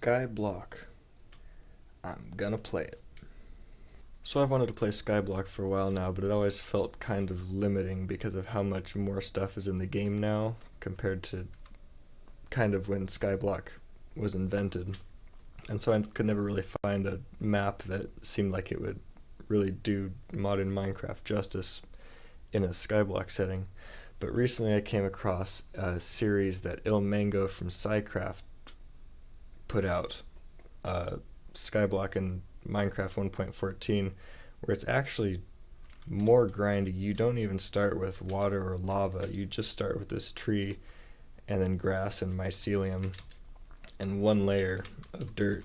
Skyblock. I'm gonna play it. So I've wanted to play Skyblock for a while now, but it always felt kind of limiting because of how much more stuff is in the game now compared to kind of when Skyblock was invented. And so I could never really find a map that seemed like it would really do modern Minecraft justice in a Skyblock setting. But recently I came across a series that Il Mango from SciCraft put out, Skyblock in Minecraft 1.14, where it's actually more grindy. You don't even start with water or lava. You just start with this tree and then grass and mycelium and one layer of dirt.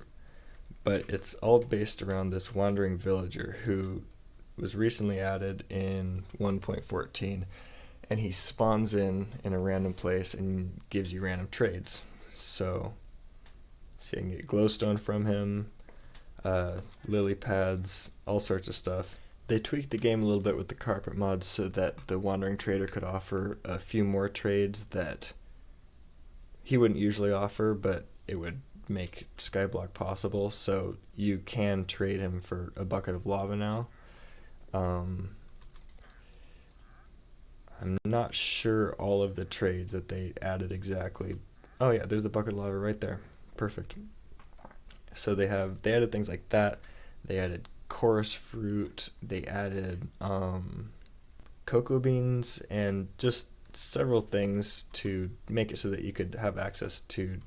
But it's all based around this wandering villager who was recently added in 1.14, and he spawns in a random place and gives you random trades. So you can get glowstone from him, lily pads, all sorts of stuff. They tweaked the game a little bit with the carpet mod so that the wandering trader could offer a few more trades that he wouldn't usually offer, but it would make Skyblock possible. So you can trade him for a bucket of lava now. I'm not sure all of the trades that they added exactly. Oh yeah, there's the bucket of lava right there. Perfect. So they added things like that. They added chorus fruit. They added cocoa beans and just several things to make it so that you could have access to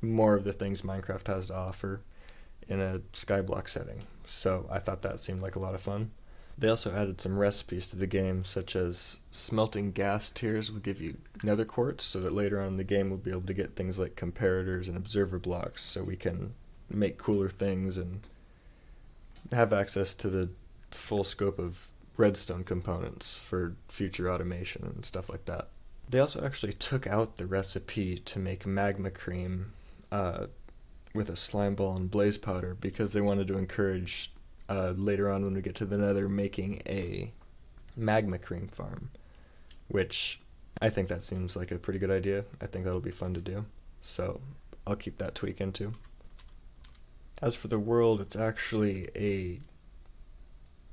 more of the things Minecraft has to offer in a Skyblock setting. So I thought that seemed like a lot of fun. They also added some recipes to the game, such as smelting gas tiers will give you nether quartz, so that later on in the game we'll be able to get things like comparators and observer blocks, so we can make cooler things and have access to the full scope of redstone components for future automation and stuff like that. They also actually took out the recipe to make magma cream with a slime ball and blaze powder because they wanted to encourage later on when we get to the nether making a magma cream farm, which I think that seems like a pretty good idea. I think that'll be fun to do, so I'll keep that tweak into. As for the world, it's actually a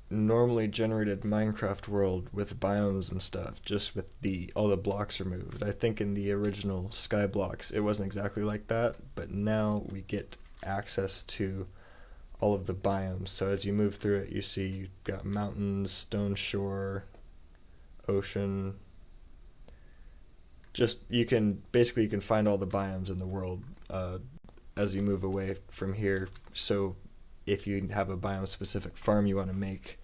normally generated Minecraft world with biomes and stuff, just with all the blocks removed. I think in the original Skyblocks it wasn't exactly like that, but now we get access to all of the biomes. So as you move through it, you see you've got mountains, stone shore, ocean. You can find all the biomes in the world as you move away from here. So if you have a biome specific farm you want to make,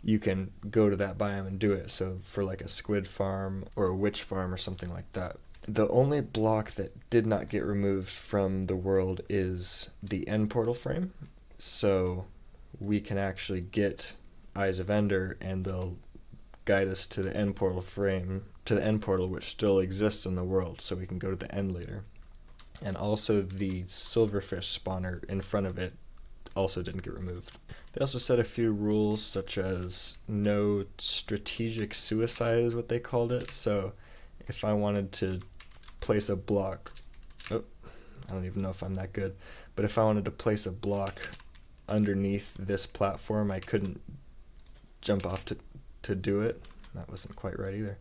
you can go to that biome and do it. So for like a squid farm or a witch farm or something like that. The only block that did not get removed from the world is the end portal frame. So we can actually get Eyes of Ender and they'll guide us to the end portal frame, to the end portal which still exists in the world, so we can go to the end later. And also the silverfish spawner in front of it also didn't get removed. They also set a few rules, such as no strategic suicide is what they called it. So if I wanted to place a block, I don't even know if I'm that good, but if I wanted to place a block underneath this platform, I couldn't jump off to do it. That wasn't quite right either.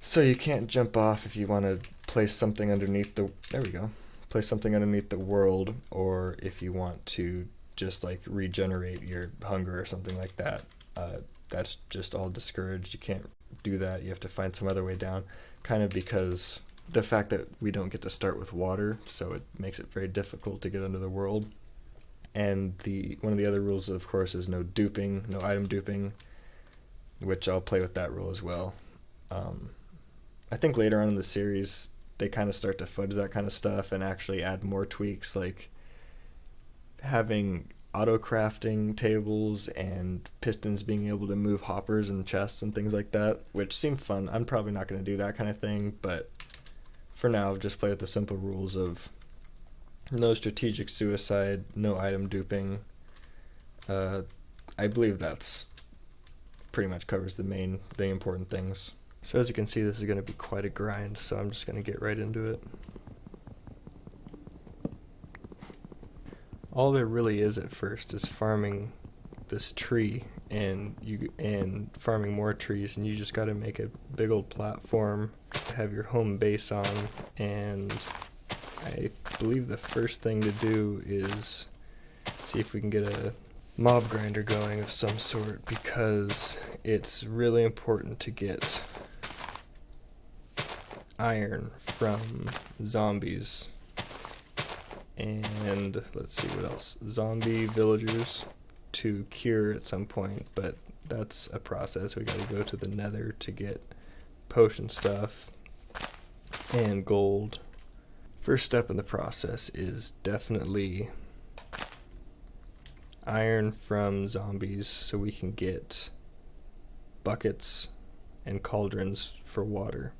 So you can't jump off if you want to place something underneath place something underneath the world, or if you want to just like regenerate your hunger or something like that. That's just all discouraged. You can't do that. You have to find some other way down, kind of because the fact that we don't get to start with water, so it makes it very difficult to get under the world. And one of the other rules, of course, is no duping, no item duping, which I'll play with that rule as well. I think later on in the series, they kind of start to fudge that kind of stuff and actually add more tweaks, like having auto-crafting tables and pistons being able to move hoppers and chests and things like that, which seem fun. I'm probably not going to do that kind of thing, but for now, just play with the simple rules of no strategic suicide, no item duping. I believe that's pretty much covers the important things. So as you can see, this is going to be quite a grind, so I'm just going to get right into it. all there really is at first is farming this tree and farming more trees, and you just got to make a big old platform to have your home base on. And I believe the first thing to do is see if we can get a mob grinder going of some sort, because it's really important to get iron from zombies. And let's see what else. Zombie villagers to cure at some point, but that's a process. We gotta go to the nether to get potion stuff and gold. First step in the process is definitely iron from zombies so we can get buckets and cauldrons for water.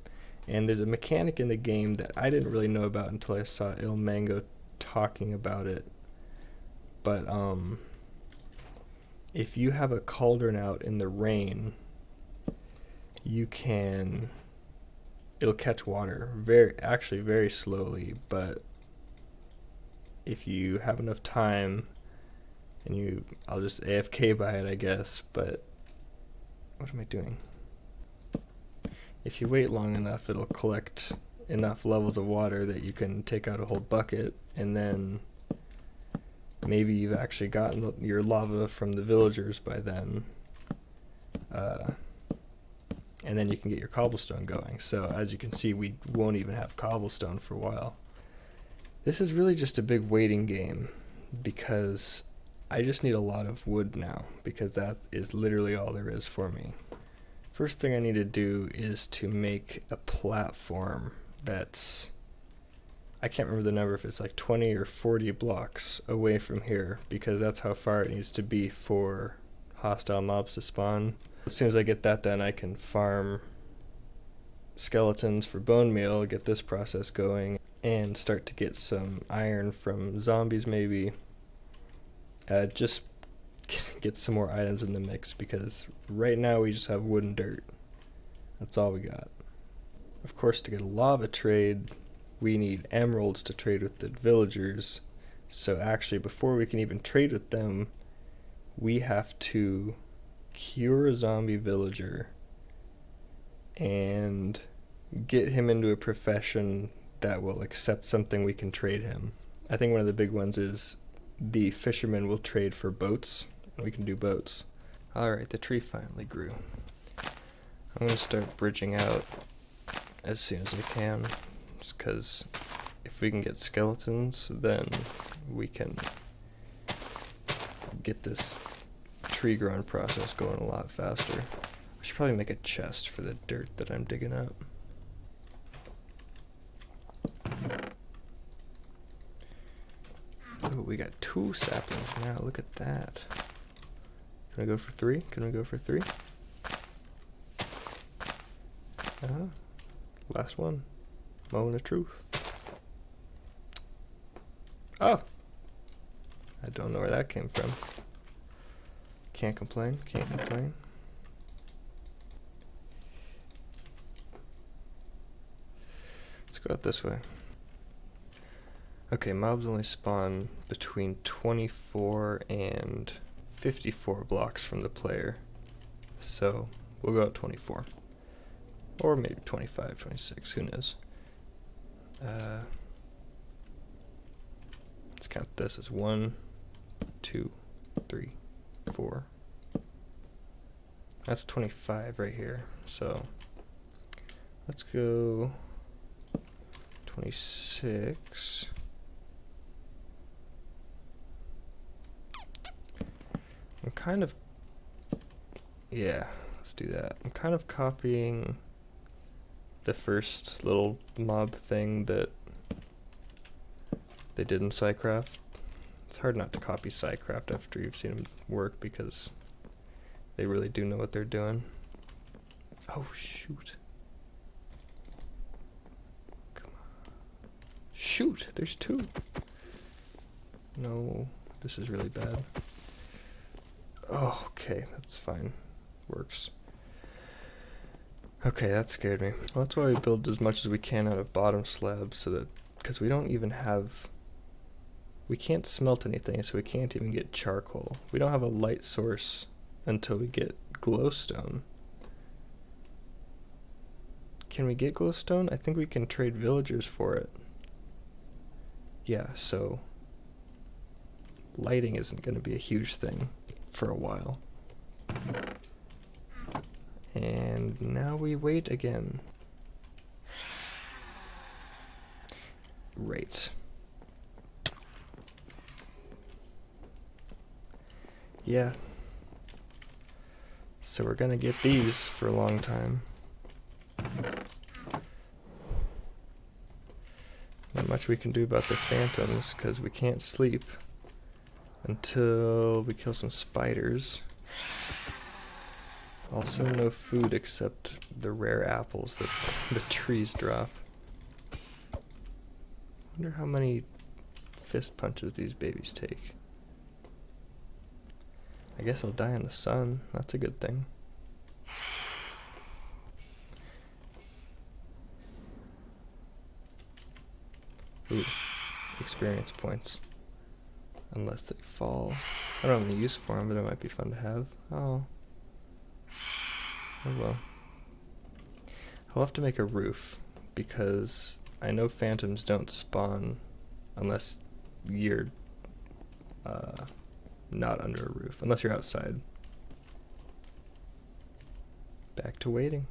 And there's a mechanic in the game that I didn't really know about until I saw Il Mango talking about it. But if you have a cauldron out in the rain, it'll catch water very slowly, but if you have enough time and I'll just AFK by it, I guess, but what am I doing? If you wait long enough, it'll collect enough levels of water that you can take out a whole bucket, and then maybe you've actually gotten your lava from the villagers by then, and then you can get your cobblestone going. So as you can see, we won't even have cobblestone for a while. This is really just a big waiting game, because I just need a lot of wood now, because that is literally all there is for me. First thing I need to do is to make a platform that's, I can't remember the number, if it's like 20 or 40 blocks away from here, because that's how far it needs to be for hostile mobs to spawn. As soon as I get that done, I can farm skeletons for bone meal, get this process going, and start to get some iron from zombies maybe. Just get some more items in the mix, because right now we just have wood and dirt. That's all we got. Of course, to get a lava trade, we need emeralds to trade with the villagers. So actually, before we can even trade with them, we have to cure a zombie villager and get him into a profession that will accept something we can trade him. I think one of the big ones is the fishermen will trade for boats, and we can do boats. Alright, the tree finally grew. I'm going to start bridging out as soon as I can, because if we can get skeletons, then we can get this tree growing process going a lot faster. I should probably make a chest for the dirt that I'm digging up. Ooh, we got 2 saplings now, look at that. Can I go for 3? Can we go for 3? Last one. Moment of truth. Oh! I don't know where that came from. Can't complain, can't complain. Let's go out this way. Okay, mobs only spawn between 24 and 54 blocks from the player. So, we'll go out 24. Or maybe 25, 26, who knows. Let's count this as 1, 2, 3, 4. That's 25 right here. So, let's go 26. I'm kind of, yeah, let's do that. I'm kind of copying the first little mob thing that they did in SciCraft. It's hard not to copy SciCraft after you've seen them work, because they really do know what they're doing. Oh, shoot. Come on. Shoot, there's 2. No, this is really bad. Oh, okay, that's fine. Works. Okay, that scared me. Well, that's why we build as much as we can out of bottom slabs, so that, because we don't even have We can't smelt anything, so we can't even get charcoal. We don't have a light source until we get glowstone. Can we get glowstone? I think we can trade villagers for it. Yeah, so lighting isn't going to be a huge thing for a while. And now we wait again. Right. Yeah. So we're gonna get these for a long time. Not much we can do about the phantoms, because we can't sleep until we kill some spiders. Also no food except the rare apples that the trees drop. Wonder how many fist punches these babies take. I guess I'll die in the sun. That's a good thing. Ooh, experience points. Unless they fall. I don't have any use for them, but it might be fun to have. Oh. Oh well. I'll have to make a roof, because I know phantoms don't spawn unless you're not under a roof, unless you're outside. Back to waiting.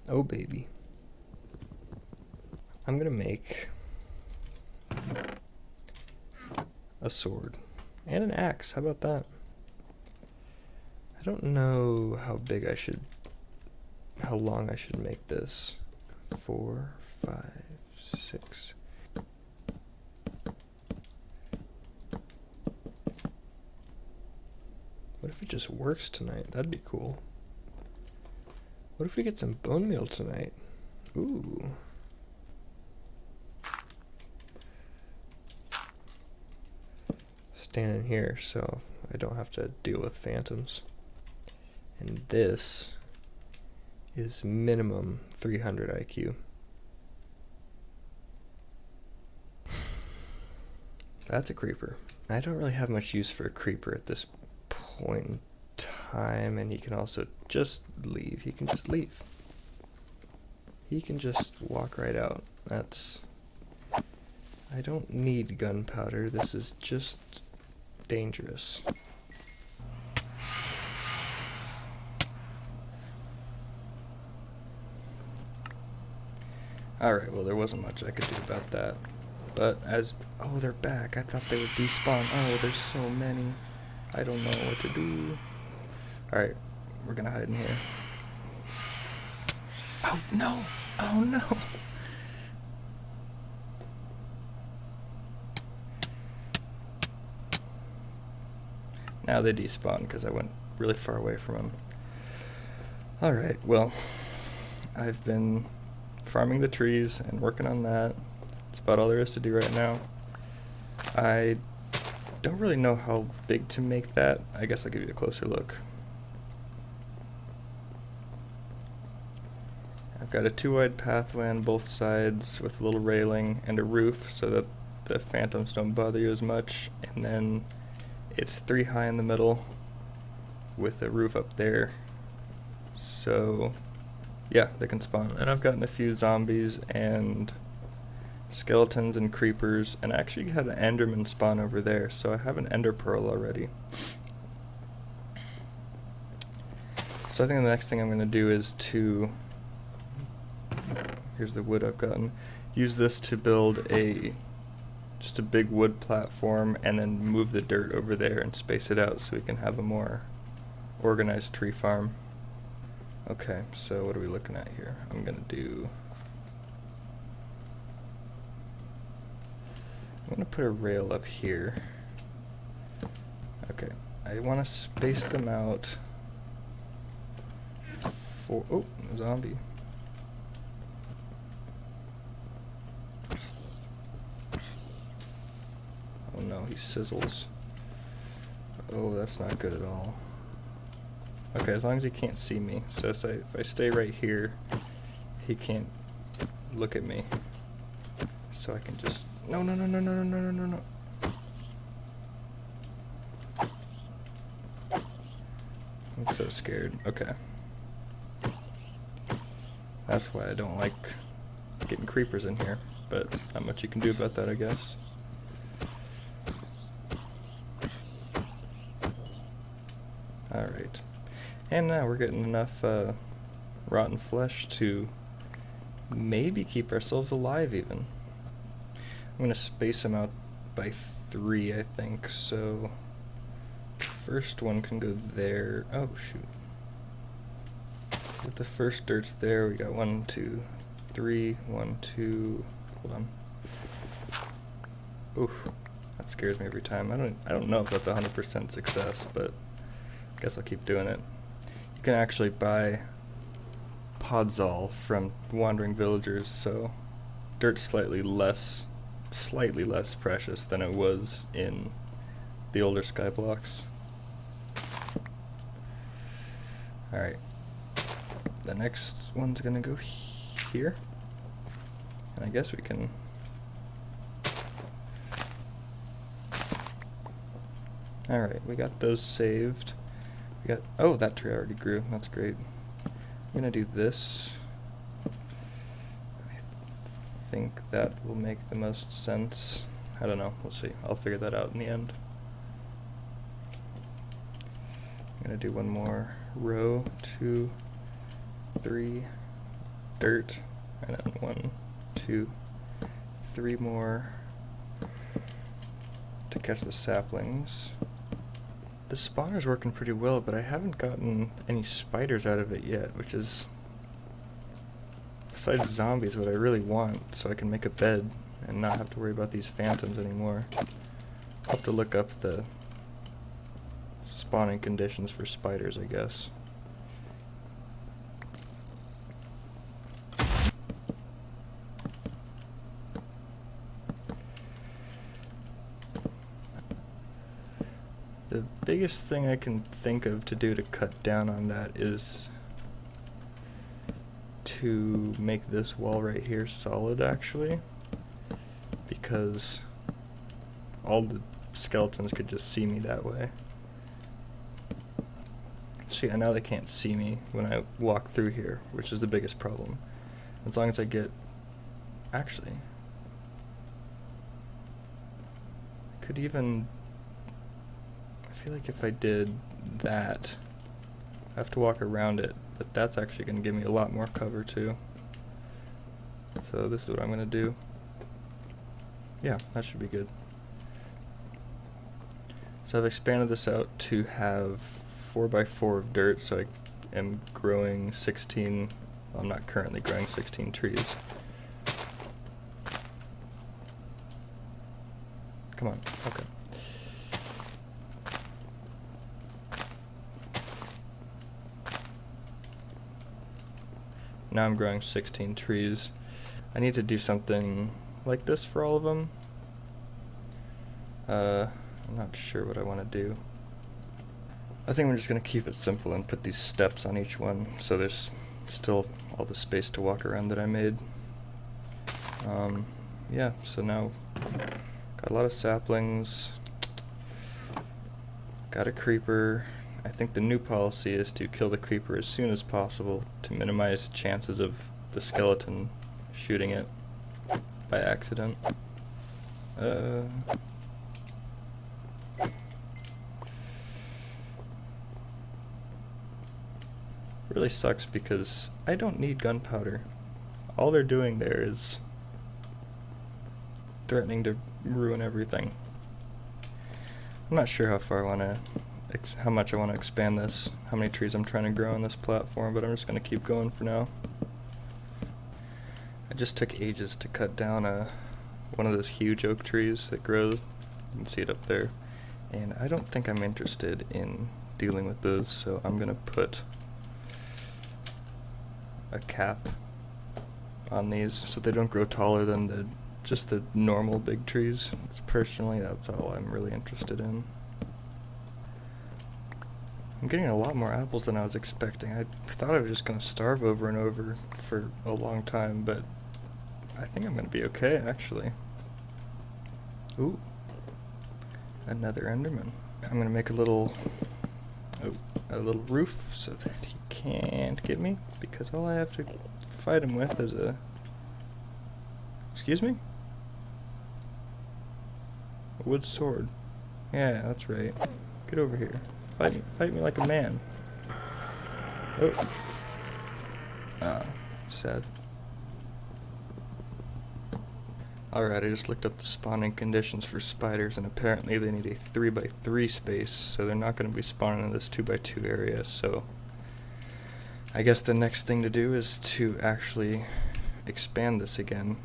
Oh baby. I'm gonna make a sword and an axe. How about that? I don't know how big I should, how long I should make this. 4, 5, 6. What if it just works tonight? That'd be cool. What if we get some bone meal tonight? Ooh. Stand in here so I don't have to deal with phantoms. And this is minimum 300 IQ. That's a creeper. I don't really have much use for a creeper at this point in time, and he can also just leave. He can just leave. He can just walk right out. That's... I don't need gunpowder. This is just dangerous. Alright, well there wasn't much I could do about that. But as... oh, they're back. I thought they would despawn. Oh, there's so many. I don't know what to do. Alright, we're gonna hide in here. Oh no! Oh no! Now they despawn because I went really far away from them. Alright, well, I've been farming the trees and working on that. That's about all there is to do right now. I don't really know how big to make that. I guess I'll give you a closer look. I've got a 2-wide pathway on both sides with a little railing and a roof so that the phantoms don't bother you as much. And then it's 3 high in the middle with a roof up there. So yeah, they can spawn. And I've gotten a few zombies and skeletons and creepers, and I actually had an enderman spawn over there, so I have an ender pearl already. So I think the next thing I'm going to do is to, here's the wood I've gotten, use this to build just a big wood platform, and then move the dirt over there and space it out so we can have a more organized tree farm. Okay, so what are we looking at here? I'm going to put a rail up here. Okay, I want to space them out for... oh, zombie. Oh no, he sizzles. Oh, that's not good at all. Okay, as long as he can't see me. So if I stay right here, he can't look at me. So I can just No, no, no, no, no, no, no, no, no. I'm so scared. Okay. That's why I don't like getting creepers in here, but not much you can do about that, I guess. Alright. And now we're getting enough rotten flesh to maybe keep ourselves alive even. I'm going to space them out by 3, I think, so the first one can go there. Oh, shoot. With the first dirt's there, we got 1, 2, 3, 1, 2, hold on. Oof, that scares me every time. I don't know if that's 100% success, but I guess I'll keep doing it. You can actually buy podzol from wandering villagers, so dirt's slightly less precious than it was in the older Skyblocks. Alright. The next one's gonna go here. And I guess we can... Alright, we got those saved. We got... Oh, that tree already grew. That's great. I'm gonna do this. I think that will make the most sense. I don't know. We'll see. I'll figure that out in the end. I'm gonna do one more row, 2, 3, dirt, and then 1, 2, 3 more to catch the saplings. The spawner's working pretty well, but I haven't gotten any spiders out of it yet, which is, besides zombies, what I really want, so I can make a bed and not have to worry about these phantoms anymore. I'll have to look up the spawning conditions for spiders, I guess. The biggest thing I can think of to do to cut down on that is to make this wall right here solid, actually, because all the skeletons could just see me that way. See, now they can't see me when I walk through here, which is the biggest problem. As long as I get... Actually, I could even... I feel like if I did that, I have to walk around it, but that's actually going to give me a lot more cover too. So this is what I'm going to do. Yeah, that should be good. So I've expanded this out to have 4x4 of dirt, so I am growing 16, well, I'm not currently growing 16 trees. Come on, okay. Now I'm growing 16 trees. I need to do something like this for all of them. I'm not sure what I want to do. I think we're just going to keep it simple and put these steps on each one, so there's still all the space to walk around that I made. Yeah, so now got a lot of saplings, got a creeper. I think the new policy is to kill the creeper as soon as possible to minimize chances of the skeleton shooting it by accident. Really sucks because I don't need gunpowder. All they're doing there is threatening to ruin everything. I'm not sure how far I want to, how much I want to expand this, how many trees I'm trying to grow on this platform, but I'm just going to keep going for now. I just took ages to cut down one of those huge oak trees that grows. You can see it up there. And I don't think I'm interested in dealing with those, so I'm going to put a cap on these so they don't grow taller than just the normal big trees. Personally, that's all I'm really interested in. I'm getting a lot more apples than I was expecting. I thought I was just going to starve over and over for a long time, but I think I'm going to be okay, actually. Ooh, another Enderman. I'm gonna make a little roof so that he can't get me, because all I have to fight him with is a... Excuse me? A wood sword. Yeah, that's right. Get over here. Fight me like a man. Oh. Ah, sad. Alright, I just looked up the spawning conditions for spiders, and apparently they need a 3x3 space, so they're not going to be spawning in this 2x2 area, so I guess the next thing to do is to actually expand this again.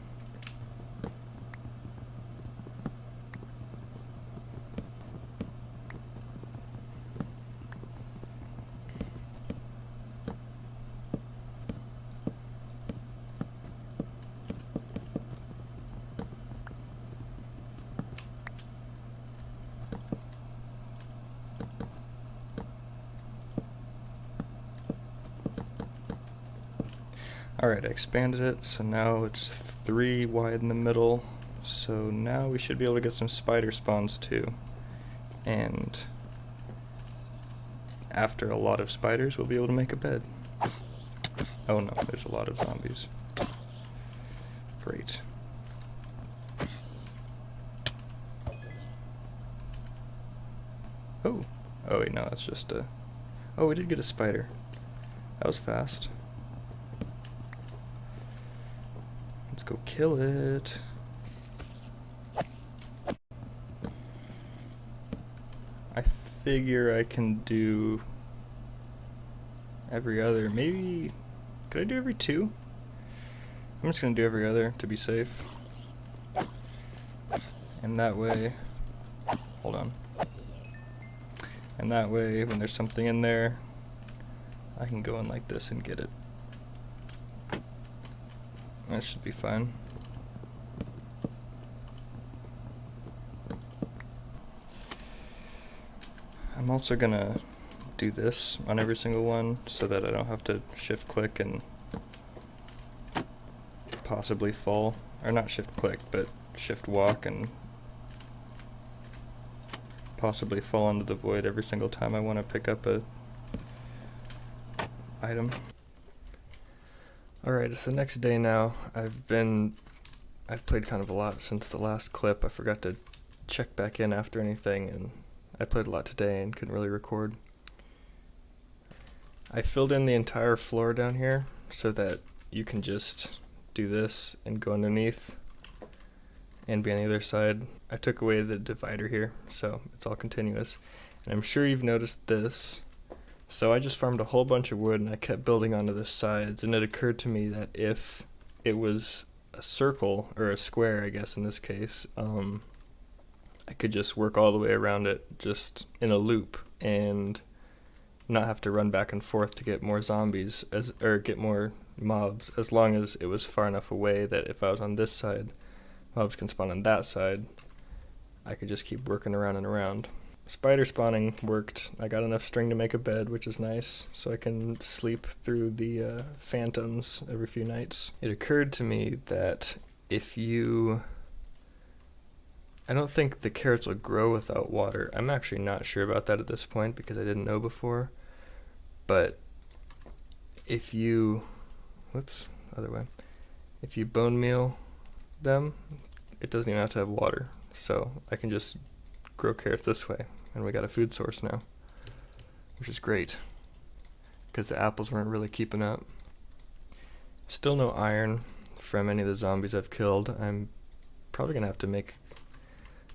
Alright, I expanded it, so now it's 3 wide in the middle, so now we should be able to get some spider spawns too. And after a lot of spiders, we'll be able to make a bed. Oh no, there's a lot of zombies. Great. Oh! Oh wait, no, that's just a... Oh, we did get a spider. That was fast. Let's go kill it. I figure I can do every other. Maybe, could I do every 2? I'm just gonna do every other to be safe. And that way, hold on. And that way, when there's something in there, I can go in like this and get it. That should be fine. I'm also gonna do this on every single one so that I don't have to shift click and possibly fall. Or not shift click, but shift walk and possibly fall into the void every single time I want to pick up a item. Alright, it's the next day now. I've played kind of a lot since the last clip. I forgot to check back in after anything, and I played a lot today and couldn't really record. I filled in the entire floor down here so that you can just do this and go underneath and be on the other side. I took away the divider here, so it's all continuous. And I'm sure you've noticed this. So I just farmed a whole bunch of wood and I kept building onto the sides, and it occurred to me that if it was a circle, or a square I guess in this case, I could just work all the way around it just in a loop and not have to run back and forth to get more zombies, or get more mobs, as long as it was far enough away that if I was on this side, mobs can spawn on that side. I could just keep working around and around. Spider spawning worked. I got enough string to make a bed, which is nice, so I can sleep through the phantoms every few nights. It occurred to me that if you... I don't think the carrots will grow without water. I'm actually not sure about that at this point because I didn't know before. But if you... Whoops, other way. If you bone meal them, it doesn't even have to have water. So I can just grow carrots this way. And we got a food source now, which is great, because the apples weren't really keeping up. Still no iron from any of the zombies I've killed. I'm probably going to have to make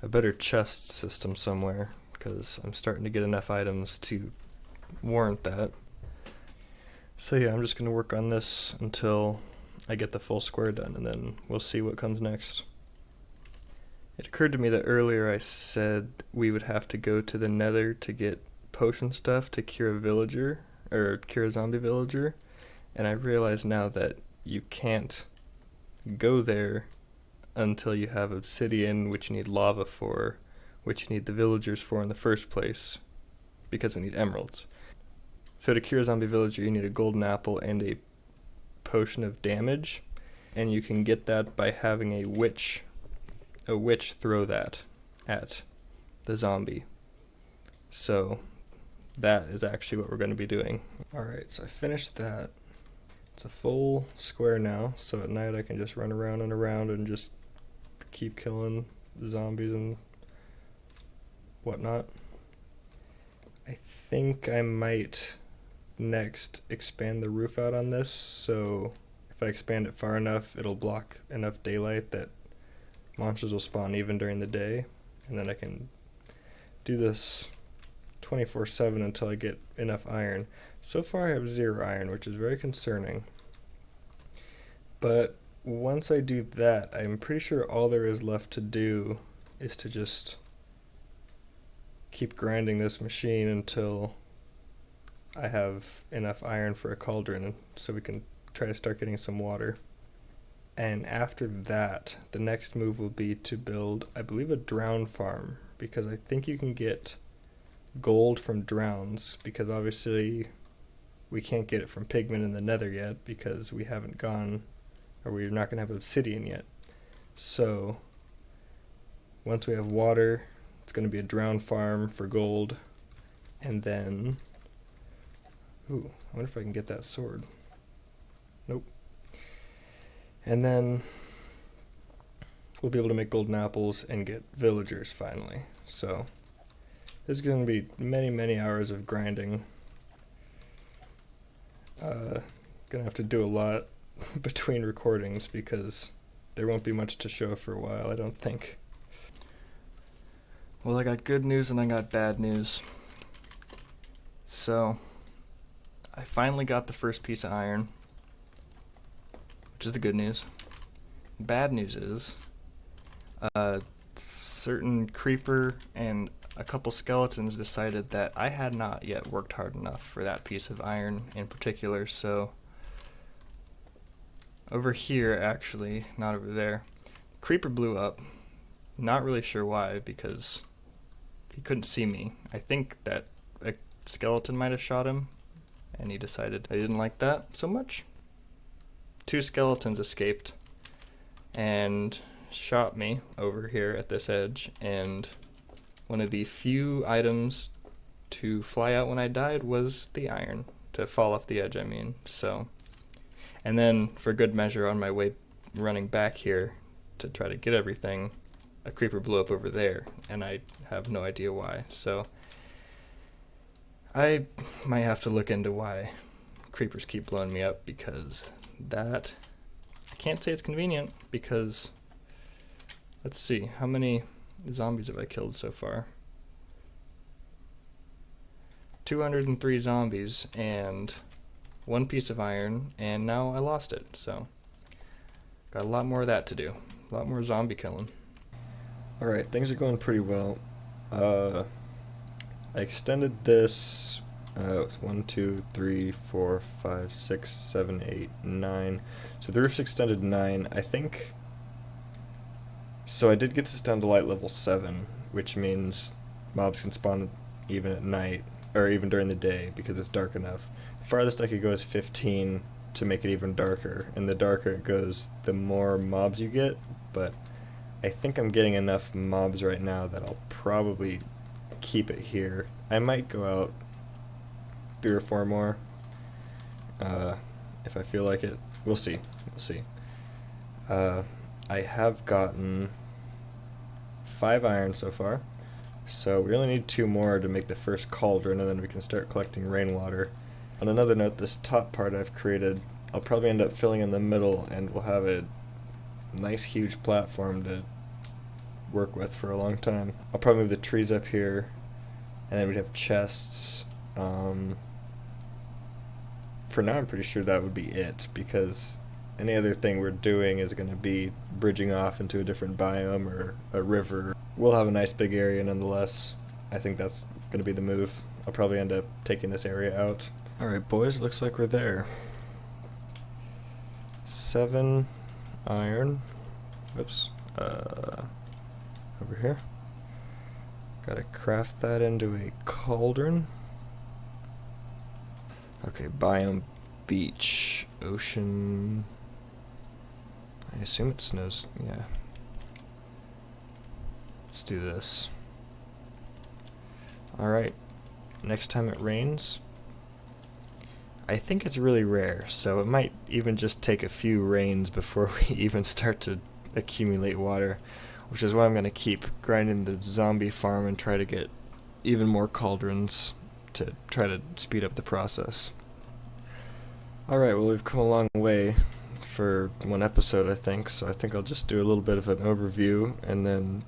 a better chest system somewhere, because I'm starting to get enough items to warrant that. So yeah, I'm just going to work on this until I get the full square done, and then we'll see what comes next. It occurred to me that earlier I said we would have to go to the Nether to get potion stuff to cure a villager, or cure a zombie villager, and I realize now that you can't go there until you have obsidian, which you need lava for, which you need the villagers for in the first place, because we need emeralds. So to cure a zombie villager, you need a golden apple and a potion of damage, and you can get that by having a witch a witch throw that at the zombie. So that is actually what we're going to be doing. Alright, so I finished that. It's a full square now, so at night I can just run around and around and just keep killing zombies and whatnot. I think I might next expand the roof out on this, so if I expand it far enough, it'll block enough daylight that monsters will spawn even during the day, and then I can do this 24/7 until I get enough iron. So far I have 0 iron, which is very concerning. But once I do that, I'm pretty sure all there is left to do is to just keep grinding this machine until I have enough iron for a cauldron, so we can try to start getting some water. And after that, the next move will be to build, I believe, a drown farm, because I think you can get gold from drowns, because obviously we can't get it from pigmen in the nether yet because we haven't gone, or we're not going to have obsidian yet. So once we have water, it's going to be a drown farm for gold, and then, ooh, I wonder if I can get that sword. Nope. And then we'll be able to make golden apples and get villagers finally. So there's going to be many, many hours of grinding. Gonna have to do a lot between recordings because there won't be much to show for a while, I don't think. Well, I got good news and I got bad news. So I finally got the first piece of iron, which is the good news. Bad news is certain creeper and a couple skeletons decided that I had not yet worked hard enough for that piece of iron in particular, so over here, actually, not over there, creeper blew up. Not really sure why, because he couldn't see me. I think that a skeleton might have shot him, and he decided I didn't like that so much. 2 skeletons escaped and shot me over here at this edge, and one of the few items to fly out when I died was the iron, to fall off the edge, I mean. So, and then for good measure, on my way running back here to try to get everything, a creeper blew up over there, and I have no idea why. So I might have to look into why creepers keep blowing me up, because that, I can't say it's convenient, because let's see, how many zombies have I killed so far? 203 zombies and 1 piece of iron, and now I lost it, so got a lot more of that to do. A lot more zombie killing. Alright, things are going pretty well. I extended this, it's 1, 2, 3, 4, 5, 6, 7, 8, 9. So the roof's extended 9, I think. So I did get this down to light level 7, which means mobs can spawn even at night, or even during the day, because it's dark enough. The farthest I could go is 15 to make it even darker, and the darker it goes, the more mobs you get, but I think I'm getting enough mobs right now that I'll probably keep it here. I might go out 3 or 4 more, if I feel like it. We'll see. We'll see. I have gotten 5 iron so far, so we only need 2 more to make the first cauldron, and then we can start collecting rainwater. On another note, this top part I've created, I'll probably end up filling in the middle, and we'll have a nice huge platform to work with for a long time. I'll probably move the trees up here, and then we'd have chests. For now, I'm pretty sure that would be it, because any other thing we're doing is going to be bridging off into a different biome or a river. We'll have a nice big area nonetheless. I think that's going to be the move. I'll probably end up taking this area out. Alright boys, looks like we're there. 7 iron. Oops. Over here. Gotta craft that into a cauldron. Okay, biome, beach, ocean. I assume it snows, yeah. Let's do this. Alright, next time it rains, I think it's really rare, so it might even just take a few rains before we even start to accumulate water, which is why I'm going to keep grinding the zombie farm and try to get even more cauldrons to try to speed up the process. Alright, well, we've come a long way for one episode, I think, so I think I'll just do a little bit of an overview and then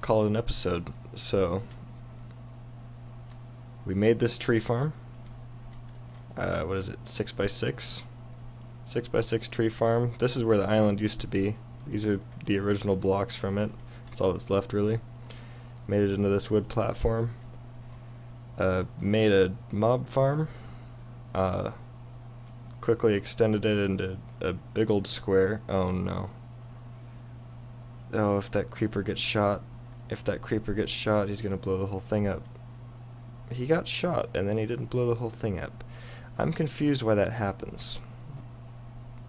call it an episode. So, we made this tree farm. What is it, 6x6? 6x6 tree farm. This is where the island used to be. These are the original blocks from it. That's all that's left, really. Made it into this wood platform. Made a mob farm. Quickly extended it into a big old square. Oh no. Oh, if that creeper gets shot. If that creeper gets shot, he's gonna blow the whole thing up. He got shot, and then he didn't blow the whole thing up. I'm confused why that happens.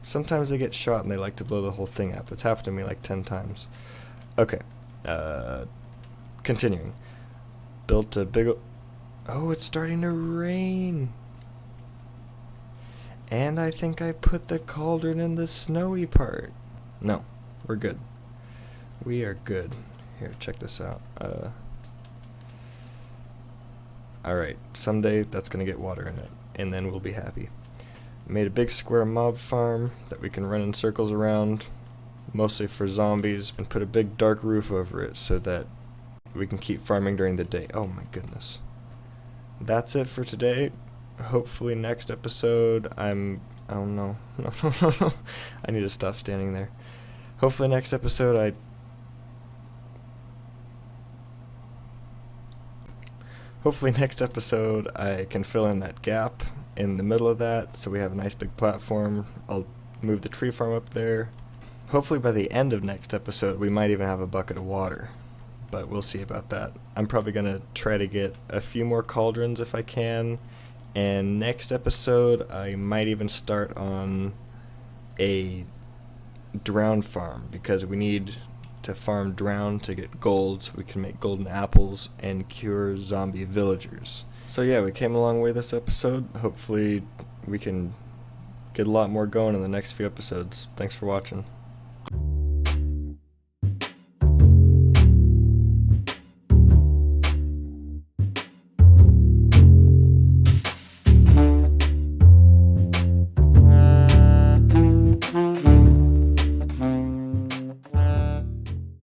Sometimes they get shot and they like to blow the whole thing up. It's happened to me like 10 times. Okay. Continuing. Built a big... Oh, it's starting to rain. And I think I put the cauldron in the snowy part. No, we're good. We are good. Here, check this out. Alright, someday that's going to get water in it, and then we'll be happy. Made a big square mob farm that we can run in circles around, mostly for zombies, and put a big dark roof over it so that we can keep farming during the day. Oh my goodness. That's it for today. Hopefully next episode oh no. No. I need to stop standing there. Hopefully next episode I can fill in that gap in the middle of that so we have a nice big platform. I'll move the tree farm up there. Hopefully by the end of next episode we might even have a bucket of water, but we'll see about that. I'm probably going to try to get a few more cauldrons if I can, and next episode I might even start on a drown farm because we need to farm drown to get gold so we can make golden apples and cure zombie villagers. So yeah, we came a long way this episode. Hopefully we can get a lot more going in the next few episodes. Thanks for watching.